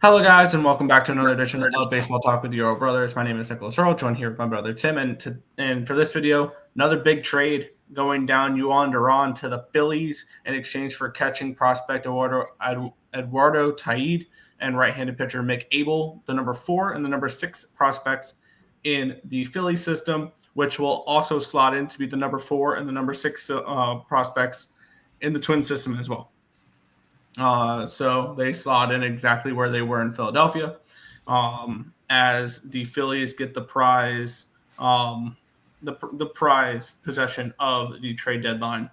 Hello, guys, and welcome back to another edition of Baseball Talk with your brothers. My name is Nicholas Earle, joined here with my brother Tim. And for this video, another big trade going down Jhoan Duran to the Phillies in exchange for catching prospect Eduardo Tait and right-handed pitcher Mick Abel, the number 4 and the number 6 prospects in the Phillies system, which will also slot in to be the number 4 and the number 6 prospects in the Twin system as well. So they slot in exactly where they were in Philadelphia, as the Phillies get the prize, the prize possession of the trade deadline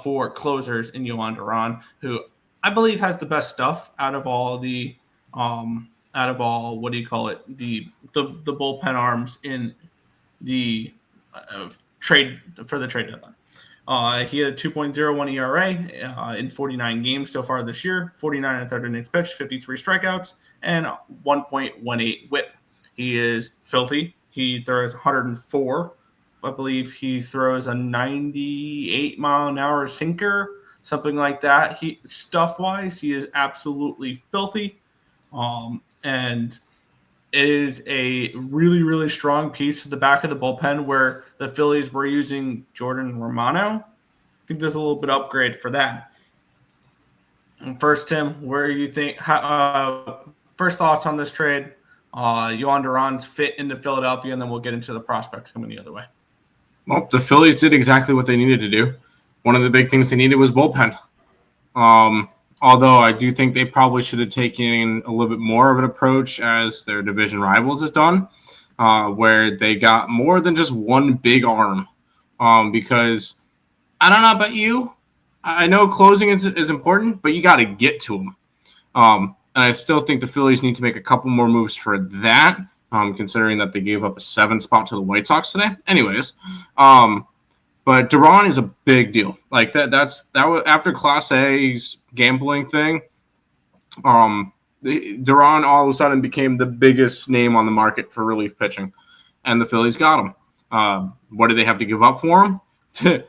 for closers in Jhoan Duran, who I believe has the best stuff out of all the what do you call it, the bullpen arms in the trade for the trade deadline. He had a 2.01 ERA in 49 games so far this year, 49 and third innings pitched, 53 strikeouts, and 1.18 whip. He is filthy. He throws 104. I believe he throws a 98-mile-an-hour sinker, something like that. Stuff-wise, he is absolutely filthy. And it is a really, really strong piece to the back of the bullpen where the Phillies were using Jordan Romano. I think there's a little bit of upgrade for that. And first, Tim, where you think first thoughts on this trade, Jhoan Duran's fit into Philadelphia, and then we'll get into the prospects coming the other way. Well, the Phillies did exactly what they needed to do. One of the big things they needed was bullpen. Although I do think they probably should have taken a little bit more of an approach as their division rivals has done, where they got more than just one big arm. Because I don't know about you. I know closing is important, but you got to get to them. And I still think the Phillies need to make a couple more moves for that, considering that they gave up a 7 spot to the White Sox today. Anyways, but Duran is a big deal. Like that was after Class A's gambling thing. Duran all of a sudden became the biggest name on the market for relief pitching, and the Phillies got him. What did they have to give up for him? The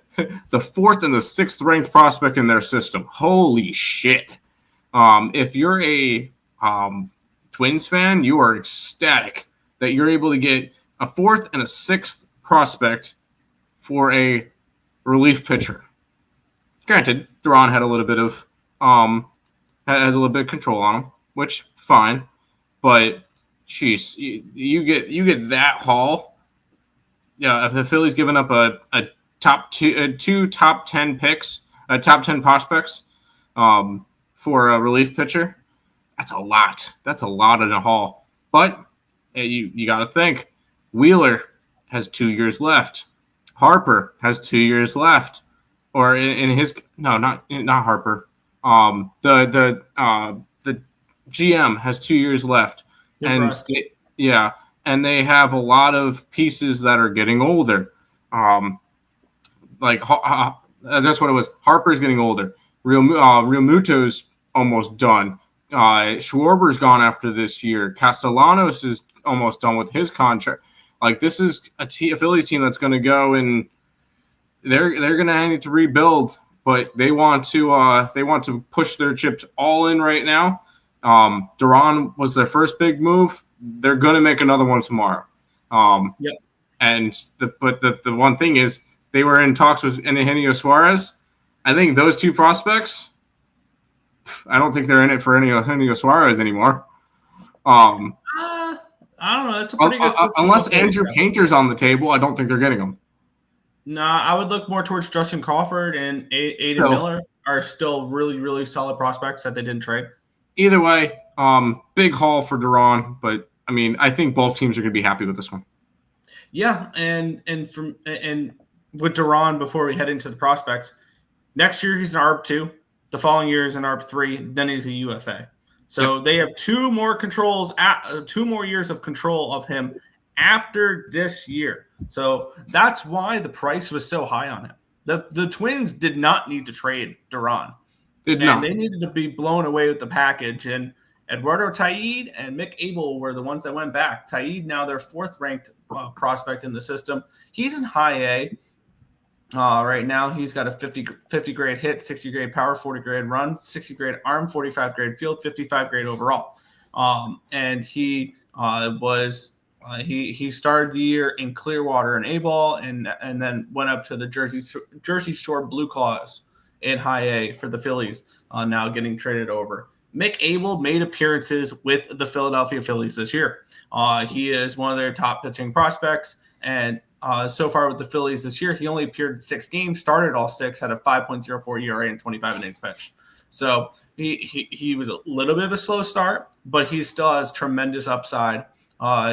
4th and the 6th ranked prospect in their system. Holy shit! If you're a Twins fan, you are ecstatic that you're able to get a 4th and a 6th prospect for a relief pitcher. Granted, Duran had a little bit of has a little bit of control on him, which fine. But jeez, you get that haul. Yeah, if the Phillies given up a two top 10 picks, top 10 prospects, for a relief pitcher, that's a lot. That's a lot in a haul. But you got to think, Wheeler has 2 years left. Harper has 2 years left, or in his not Harper. The GM has 2 years left, and and they have a lot of pieces that are getting older. That's what it was. Harper's getting older. Real Muto's almost done. Schwarber's gone after this year. Castellanos is almost done with his contract. Like, this is a Phillies team that's going to go, and they're going to need to rebuild, but they want to push their chips all in right now. Duran was their first big move. They're going to make another one tomorrow. Yep. And the one thing is, they were in talks with Eugenio Suarez. I think those 2 prospects, I don't think they're in it for Eugenio Suarez anymore. I don't know. It's a pretty good system. Unless Andrew Painter's on the table, I don't think they're getting him. Nah, I would look more towards Justin Crawford and Aiden Miller are still really, really solid prospects that they didn't trade. Either way, big haul for Duran, but I mean, I think both teams are going to be happy with this one. Yeah, and with Duran, before we head into the prospects, next year he's an ARB 2, the following year is an ARB 3, then he's a UFA. So They have 2 more years of control of him after this year. So that's why the price was so high on him. The Twins did not need to trade Duran. They needed to be blown away with the package. And Eduardo Tait and Mick Abel were the ones that went back. Tait, now their 4th ranked prospect in the system. He's in high A. Right now, he's got a 50 grade hit, 60 grade power, 40 grade run, 60 grade arm, 45 grade field, 55 grade overall. And he he started the year in Clearwater and A-ball, and then went up to the Jersey Shore Blue Claws in High A for the Phillies. Now getting traded over. Mick Abel made appearances with the Philadelphia Phillies this year. He is one of their top pitching prospects, and so far with the Phillies this year, he only appeared in 6 games, started all 6, had a 5.04 ERA and 25 innings pitched. So he was a little bit of a slow start, but he still has tremendous upside.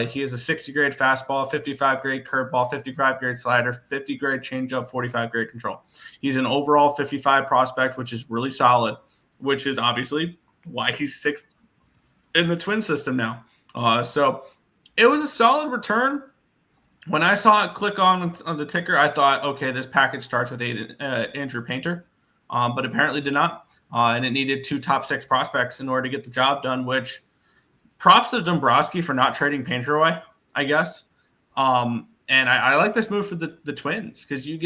He has a 60 grade fastball, 55 grade curveball, 55 grade slider, 50 grade changeup, 45 grade control. He's an overall 55 prospect, which is really solid, which is obviously why he's 6th in the Twin system now. So it was a solid return. When I saw it click on the ticker, I thought, okay, this package starts with Andrew Painter, but apparently did not. And it needed 2 top 6 prospects in order to get the job done, which props to Dombrowski for not trading Painter away, I guess. And I like this move for the Twins, because you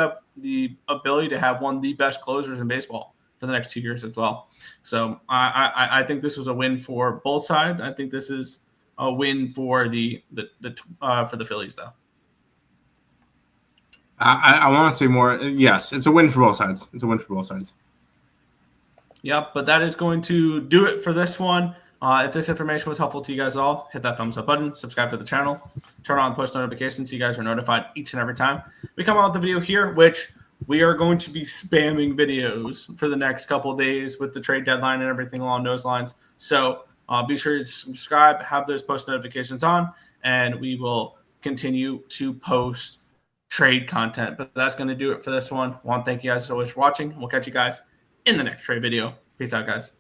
have the ability to have one of the best closers in baseball for the next 2 years as well. So I think this was a win for both sides. I think this is a win for the Phillies, though. I want to say more. Yes, it's a win for both sides. It's a win for both sides. Yep, but that is going to do it for this one. If this information was helpful to you guys all, hit that thumbs up button, subscribe to the channel, turn on post notifications so you guys are notified each and every time we come out with the video here, which we are going to be spamming videos for the next couple of days with the trade deadline and everything along those lines. So be sure to subscribe, have those post notifications on, and we will continue to post trade content. But that's going to do it for this one. I want to thank you guys so much for watching. We'll catch you guys in the next trade video. Peace out, guys.